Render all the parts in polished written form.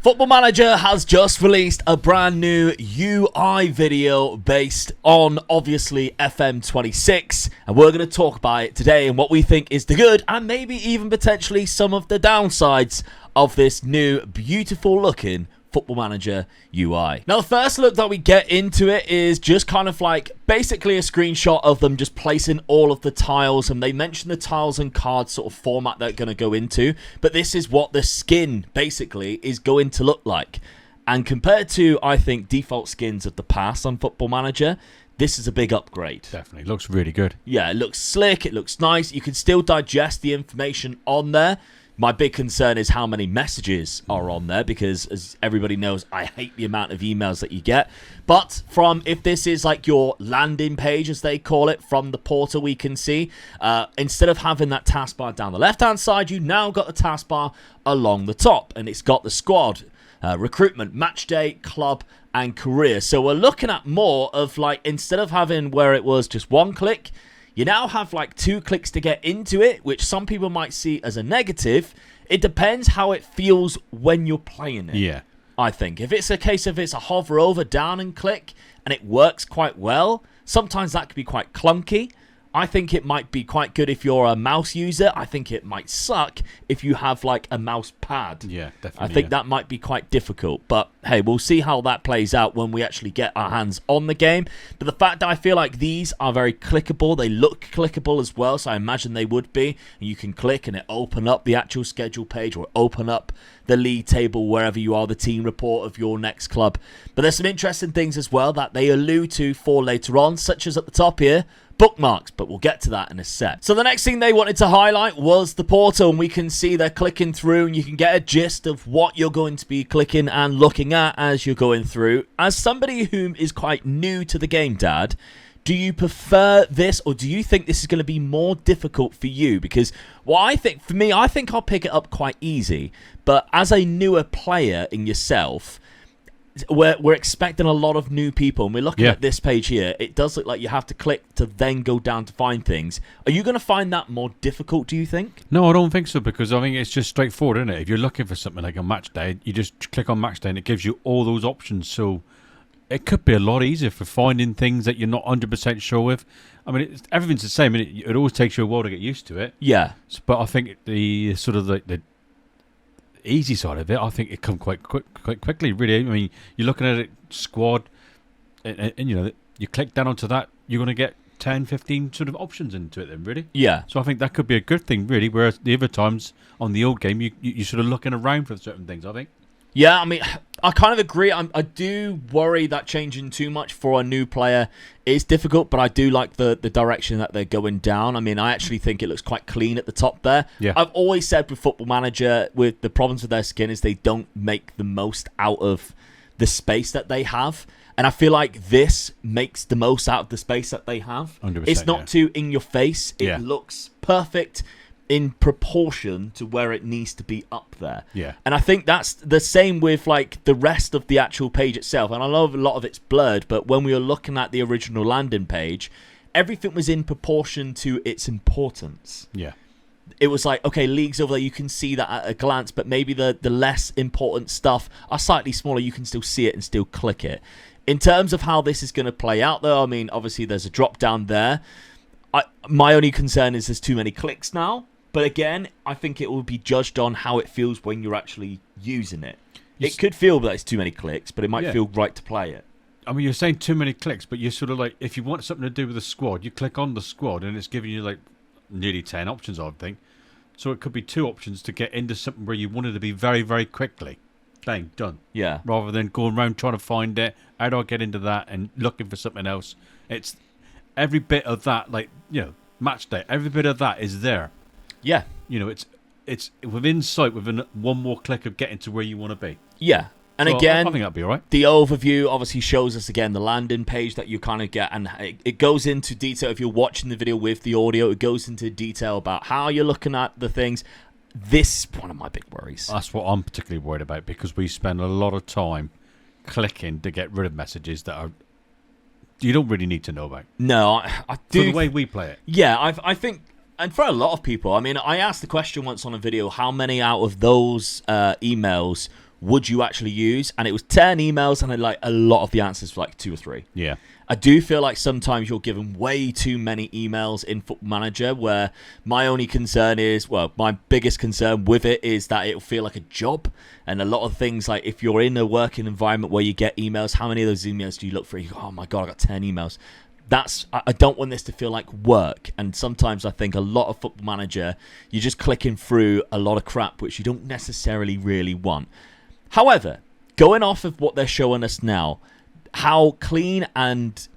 Football Manager has just released a brand new UI video based on, obviously, FM26. And we're going to talk about it today and what we think is the good and maybe even potentially some of the downsides of this new, beautiful-looking Football Manager UI. Now, the first look that we get into it is just kind of like basically a screenshot of them just placing all of the tiles, and they mention the tiles and cards sort of format they're going to go into, but this is what the skin basically is going to look like. And compared to, I think, default skins of the past on Football Manager, this is a big upgrade. Definitely. Looks really good. Yeah, it looks slick, it looks nice. You can still digest the information on there. My big concern is how many messages are on there, because as everybody knows, I hate the amount of emails that you get. But if this is like your landing page, as they call it, from the portal, we can see, instead of having that taskbar down the left-hand side, you now got the taskbar along the top, and it's got the squad, recruitment, match day, club, and career. So we're looking at more of like, instead of having where it was just one click, you now have like 2 clicks to get into it, which some people might see as a negative. It depends how it feels when you're playing it. Yeah. I think. If it's a case of it's a hover over, down and click, and it works quite well, sometimes that can be quite clunky. I think it might be quite good if you're a mouse user. I think it might suck if you have like a mouse pad. Yeah, definitely. I think that might be quite difficult. But hey, we'll see how that plays out when we actually get our hands on the game. But the fact that I feel like these are very clickable, they look clickable as well, so I imagine they would be. And you can click and it open up the actual schedule page, or open up the league table wherever you are, the team report of your next club. But there's some interesting things as well that they allude to for later on, such as at the top here, bookmarks, but we'll get to that in a sec. So the next thing they wanted to highlight was the portal, and we can see they're clicking through, and you can get a gist of what you're going to be clicking and looking at as you're going through. As somebody who is quite new to the game, Dad, do you prefer this, or do you think this is going to be more difficult for you? Because what I think, for me, I think I'll pick it up quite easy, but as a newer player in yourself, we're expecting a lot of new people, and we're looking at this page here. It does look like you have to click to then go down to find things. Are you going to find that more difficult, do you think? No, I don't think so, because I think it's just straightforward, isn't it? If you're looking for something like a match day, you just click on match day and it gives you all those options. So it could be a lot easier for finding things that you're not 100% sure with. I mean, everything's the same, and it always takes you a while to get used to it. Yeah. But I think the sort of the easy side of it, I think it come quite quickly, really. I mean, you're looking at it, squad, and you know, you click down onto that, you're going to get 10, 15 sort of options into it then, really. Yeah. So I think that could be a good thing, really, whereas the other times on the old game, you're sort of looking around for certain things, I think. Yeah, I mean, I kind of agree. I do worry that changing too much for a new player is difficult, but I do like the direction that they're going down. I mean, I actually think it looks quite clean at the top there. Yeah. I've always said with Football Manager, with the problems with their skin is they don't make the most out of the space that they have. And I feel like this makes the most out of the space that they have. 100%, it's not too in your face. It looks perfect in proportion to where it needs to be up there. Yeah. And I think that's the same with like the rest of the actual page itself. And I know a lot of it's blurred, but when we were looking at the original landing page, everything was in proportion to its importance. Yeah. It was like, okay, leagues over there, you can see that at a glance, but maybe the less important stuff are slightly smaller. You can still see it and still click it. In terms of how this is going to play out, though, I mean, obviously there's a drop down there. My only concern is there's too many clicks now. But again, I think it will be judged on how it feels when you're actually using it. It could feel that it's too many clicks, but it might feel right to play it. I mean, you're saying too many clicks, but you're sort of like, if you want something to do with the squad, you click on the squad and it's giving you like nearly 10 options, I think. So it could be 2 options to get into something where you wanted to be very, very quickly. Bang, done. Yeah. Rather than going around trying to find it, how do I get into that, and looking for something else. It's every bit of that, like, you know, match day, every bit of that is there. Yeah. You know, it's within sight, within one more click of getting to where you want to be. Yeah. And so again, I think that'd be all right. The overview obviously shows us again the landing page that you kind of get, and it goes into detail. If you're watching the video with the audio, it goes into detail about how you're looking at the things. This is one of my big worries. That's what I'm particularly worried about, because we spend a lot of time clicking to get rid of messages that you don't really need to know about. No, I do. For the way we play it. Yeah, I think. And for a lot of people, I mean, I asked the question once on a video, how many out of those emails would you actually use? And it was 10 emails, and like a lot of the answers were like 2 or 3. Yeah. I do feel like sometimes you're given way too many emails in Football Manager, where my only concern is, well, my biggest concern with it is that it'll feel like a job. And a lot of things, like if you're in a working environment where you get emails, how many of those emails do you look for? You go, oh my God, I got 10 emails. I don't want this to feel like work. And sometimes I think a lot of Football Manager, you're just clicking through a lot of crap, which you don't necessarily really want. However, going off of what they're showing us now, how clean and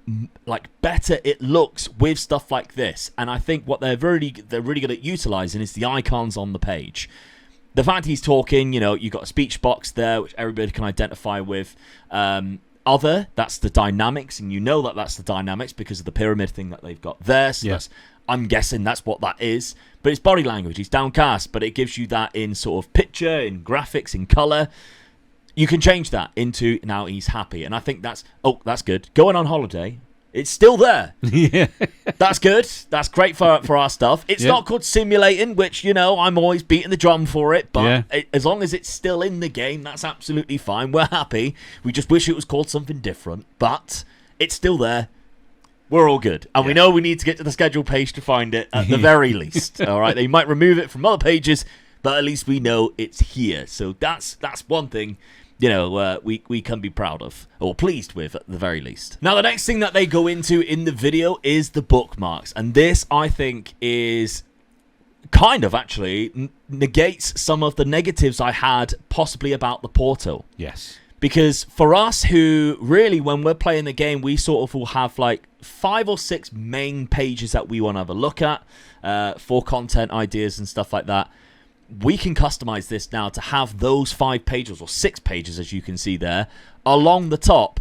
like better it looks with stuff like this, and I think what they're really good at utilizing is the icons on the page. The fact he's talking, you've got a speech box there which everybody can identify with. That's the dynamics, and that's the dynamics because of the pyramid thing that they've got there. So I'm guessing that's what that is. But it's body language. He's downcast, but it gives you that in sort of picture, in graphics, in color. You can change that into now he's happy. And I think that's good. Going on holiday, it's still there. Yeah. That's good. That's great for our stuff. It's not called simulating, which, I'm always beating the drum for it. But as long as it's still in the game, that's absolutely fine. We're happy. We just wish it was called something different. But it's still there. We're all good. And we know we need to get to the schedule page to find it at the very least. All right. They might remove it from other pages, but at least we know it's here. So that's one thing we can be proud of, or pleased with at the very least. Now, the next thing that they go into in the video is the bookmarks. And this, I think, is kind of actually negates some of the negatives I had possibly about the portal. Yes. Because for us who really, when we're playing the game, we sort of will have like 5 or 6 main pages that we want to have a look at for content ideas and stuff like that. We can customize this now to have those 5 pages or 6 pages, as you can see there, along the top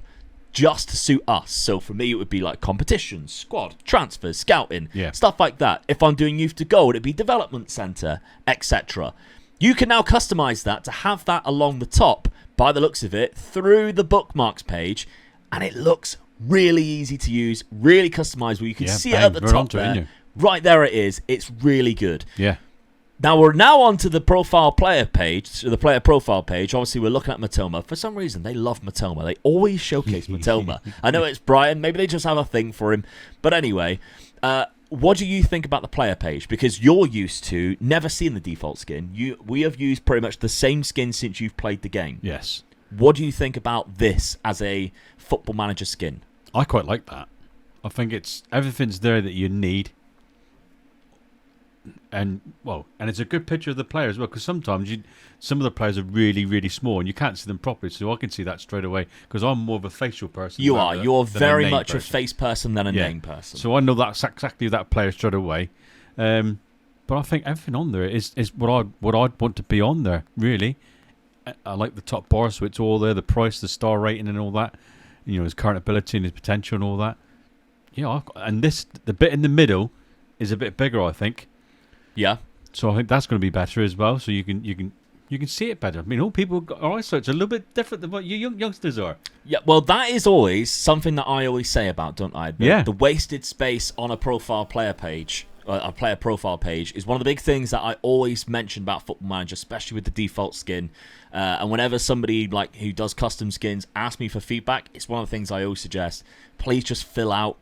just to suit us. So for me, it would be like competitions, squad, transfers, scouting, stuff like that. If I'm doing youth to go, it'd be development center, etc. You can now customize that to have that along the top, by the looks of it, through the bookmarks page, and it looks really easy to use, really customizable. You can see it at the top there. Right there it is. It's really good. Yeah. Now, we're on to the profile player page, so the player profile page. Obviously, we're looking at Matoma. For some reason, they love Matoma. They always showcase Matoma. I know it's Brian. Maybe they just have a thing for him. But anyway, what do you think about the player page? Because you're used to never seeing the default skin. We have used pretty much the same skin since you've played the game. Yes. What do you think about this as a Football Manager skin? I quite like that. I think everything's there that you need. And it's a good picture of the player as well, because sometimes some of the players are really, really small and you can't see them properly. So I can see that straight away because I'm more of a facial person. You're very much a face person than a name person. So I know that's exactly that player straight away. But I think everything on there is what I'd want to be on there. Really, I like the top bar, so it's all there. The price, the star rating, and all that. His current ability and his potential and all that. And the bit in the middle is a bit bigger, I think. Yeah. So I think that's going to be better as well. So you can see it better. I mean, all people are eyesight's a little bit different than what you youngsters are. Yeah, well, that is always something that I always say about, don't I? The wasted space on a profile player page, a player profile page, is one of the big things that I always mention about Football Manager, especially with the default skin. And whenever somebody who does custom skins asks me for feedback, it's one of the things I always suggest. Please just fill out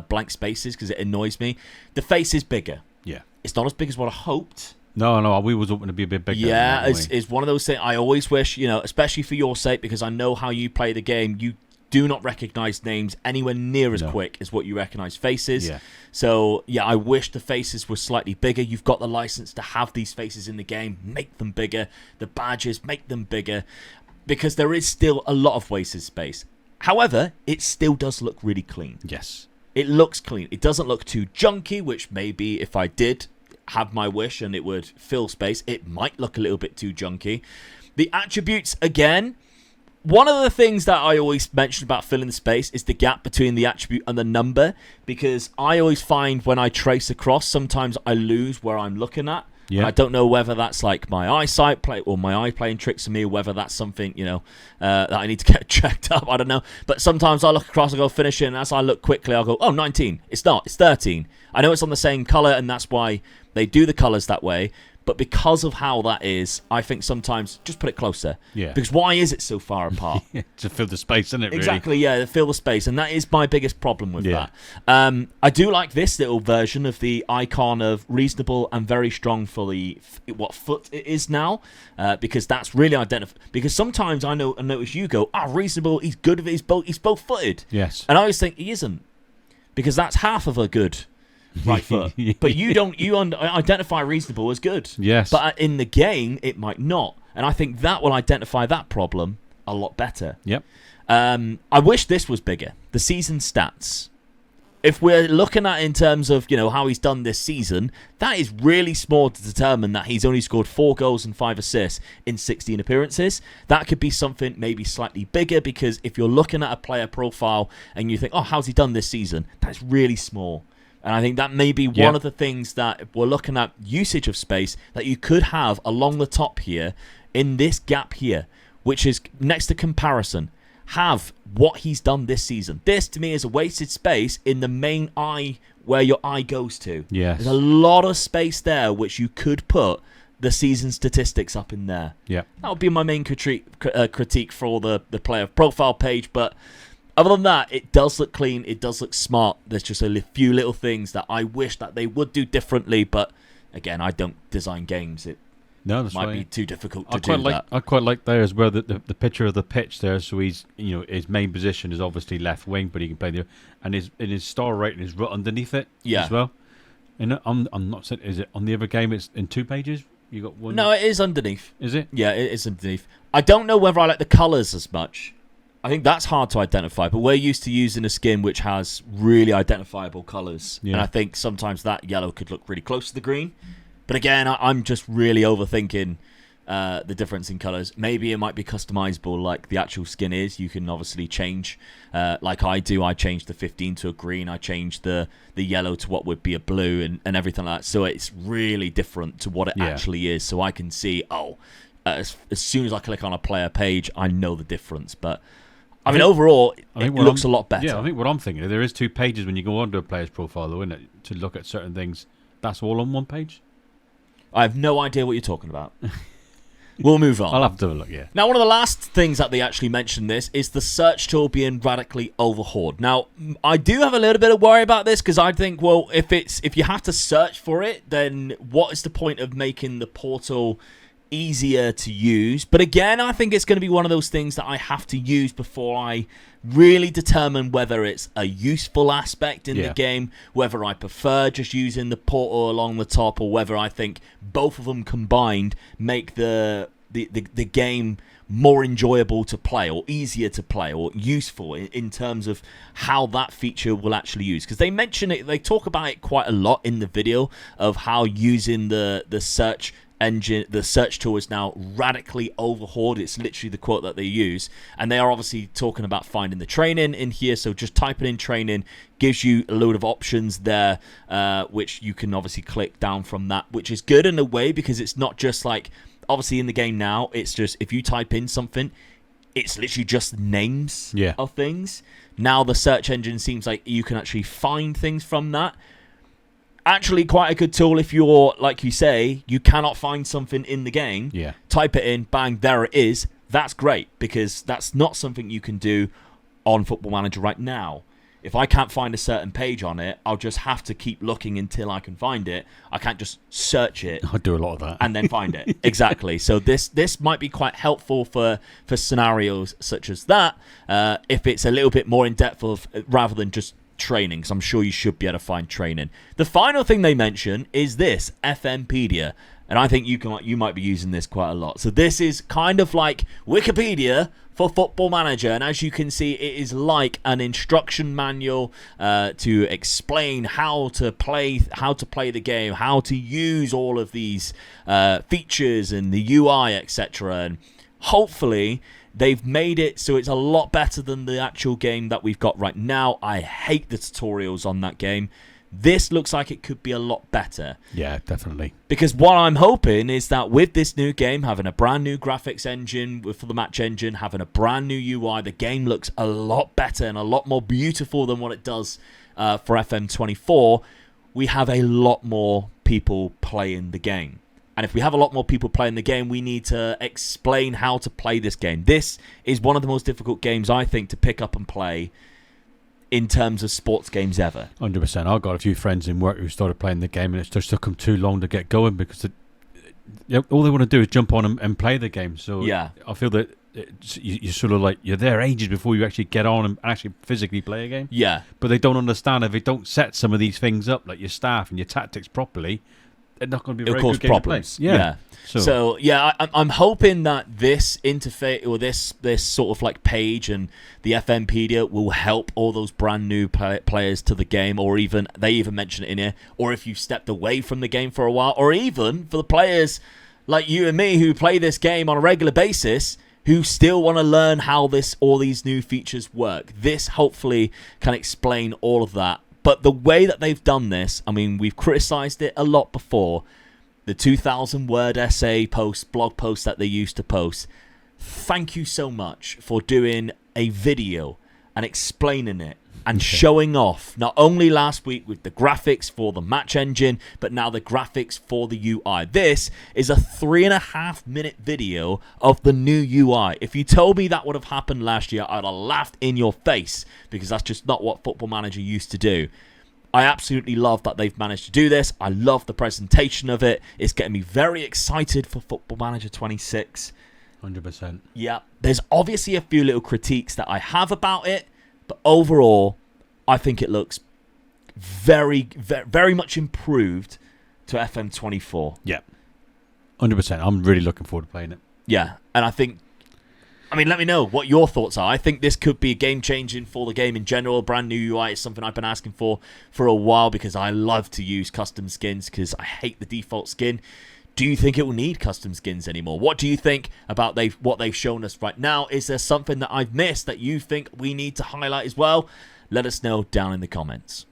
blank spaces because it annoys me. The face is bigger. Yeah. It's not as big as what I hoped. No, we was hoping to be a bit bigger. Yeah, it's one of those things I always wish, especially for your sake, because I know how you play the game. You do not recognize names anywhere near as quick as what you recognize faces. Yeah. So, I wish the faces were slightly bigger. You've got the license to have these faces in the game. Make them bigger. The badges, make them bigger. Because there is still a lot of wasted space. However, it still does look really clean. Yes. It looks clean. It doesn't look too junky, which maybe if I did have my wish and it would fill space, it might look a little bit too junky. The attributes, again, one of the things that I always mention about filling the space is the gap between the attribute and the number, because I always find when I trace across, sometimes I lose where I'm looking at. Yeah. I don't know whether that's like my eyesight or my eye playing tricks on me, or whether that's something, that I need to get checked up. I don't know. But sometimes I look across, I go finish it, and as I look quickly, I'll go, 19. It's not. It's 13. I know it's on the same color, and that's why they do the colors that way. But because of how that is, I think sometimes just put it closer. Yeah. Because why is it so far apart? To fill the space, isn't it, really? Exactly, yeah, fill the space. And that is my biggest problem with that. I do like this little version of the icon of reasonable and very strong for the what foot it is now. Because that's really identified. Because sometimes I notice you go, reasonable, he's good, he's both footed. Yes. And I always think he isn't. Because that's half of a good right foot. But you identify reasonable as good. Yes. But in the game, it might not. And I think that will identify that problem a lot better. Yep. I wish this was bigger. The season stats. If we're looking at in terms of, how he's done this season, that is really small to determine that he's only scored 4 goals and 5 assists in 16 appearances. That could be something maybe slightly bigger, because if you're looking at a player profile and you think, how's he done this season? That's really small. And I think that may be one of the things that if we're looking at usage of space that you could have along the top here in this gap here, which is next to comparison. Have what he's done this season. This, to me, is a wasted space in the main eye where your eye goes to. Yes. There's a lot of space there which you could put the season statistics up in there. Yeah. That would be my main critique for the player profile page, but other than that, it does look clean. It does look smart. There's just a few little things that I wish that they would do differently, but again, I don't design games. It might be too difficult to do that. I quite like there as well the picture of the pitch there. So he's, his main position is obviously left wing, but he can play there, and his star rating is right underneath it as well. And I'm not saying, is it on the other game? It's in 2 pages. You got one. No, it is underneath. Is it? Yeah, it is underneath. I don't know whether I like the colours as much. I think that's hard to identify, but we're used to using a skin which has really identifiable colours. Yeah. And I think sometimes that yellow could look really close to the green. But again, I'm just really overthinking the difference in colours. Maybe it might be customizable like the actual skin is. You can obviously change, like I do. I change the 15 to a green. I change the yellow to what would be a blue and everything like that. So it's really different to what it actually is. So I can see, as soon as I click on a player page, I know the difference. But I mean, overall, it looks a lot better. Yeah, I think what I'm thinking, there is 2 pages when you go onto a player's profile, though, isn't it? To look at certain things. That's all on 1 page? I have no idea what you're talking about. We'll move on. I'll have to have a look, yeah. Now, one of the last things that they actually mentioned this is the search tool being radically overhauled. Now, I do have a little bit of worry about this, because I think, well, if you have to search for it, then what is the point of making the portal easier to use? But again, I think it's going to be one of those things that I have to use before I really determine whether it's a useful aspect in the game, whether I prefer just using the portal along the top, or whether I think both of them combined make the game more enjoyable to play, or easier to play, or useful in terms of how that feature will actually use. Because they mention it, they talk about it quite a lot in the video of how using the search engine, the search tool is now radically overhauled. It's literally the quote that they use, and they are obviously talking about finding the training in here. So just typing in training gives you a load of options there, which you can obviously click down from that, which is good in a way, because it's not just like, obviously in the game now, it's just if you type in something, it's literally just names of things. Now the search engine seems like you can actually find things from that. Actually quite a good tool if you're, like you say, you cannot find something in the game. Type it in, bang, there it is. That's great, because that's not something you can do on Football Manager right now. If I can't find a certain page on it, I'll just have to keep looking until I can find it. I can't just search it. I do a lot of that. And then find it. Exactly. So this might be quite helpful for scenarios such as that, if it's a little bit more in depth of rather than just training, because I'm sure you should be able to find training. The final thing they mention is this FMPedia, and I think you might be using this quite a lot. So this is kind of like Wikipedia for Football Manager, and as you can see, it is like an instruction manual to explain how to play the game, how to use all of these features and the UI, etc. And hopefully they've made it so it's a lot better than the actual game that we've got right now. I hate the tutorials on that game. This looks like it could be a lot better. Yeah, definitely. Because what I'm hoping is that with this new game, having a brand new graphics engine for the match engine, having a brand new UI, the game looks a lot better and a lot more beautiful than what it does for FM24. We have a lot more people playing the game. And if we have a lot more people playing the game, we need to explain how to play this game. This is one of the most difficult games, I think, to pick up and play in terms of sports games ever. 100%. I've got a few friends in work who started playing the game, and it's just took them too long to get going because all they want to do is jump on and play the game. So yeah. I feel that you're sort of like, you're there ages before you actually get on and actually physically play a game. Yeah. But they don't understand if they don't set some of these things up, like your staff and your tactics properly, they're not going to be a very good game problems. To play. Yeah. So yeah, I'm hoping that this interface or this sort of like page and the FMPedia will help all those brand new players to the game, or even they even mention it in here, or if you've stepped away from the game for a while, or even for the players like you and me who play this game on a regular basis, who still want to learn how all these new features work. This hopefully can explain all of that. But the way that they've done this, I mean, we've criticized it a lot before. The 2,000-word essay blog post that they used to post. Thank you so much for doing a video and explaining it and showing off, not only last week with the graphics for the match engine, but now the graphics for the UI. This is a 3.5-minute video of the new UI. If you told me that would have happened last year, I'd have laughed in your face, because that's just not what Football Manager used to do. I absolutely love that they've managed to do this. I love the presentation of it. It's getting me very excited for Football Manager 26. 100%. Yeah. There's obviously a few little critiques that I have about it, but overall, I think it looks very, very, very much improved to FM24. Yeah. 100%. I'm really looking forward to playing it. Yeah. And I think, I mean, let me know what your thoughts are. I think this could be game-changing for the game in general. Brand new UI is something I've been asking for a while, because I love to use custom skins because I hate the default skin. Do you think it will need custom skins anymore? What do you think about what they've shown us right now? Is there something that I've missed that you think we need to highlight as well? Let us know down in the comments.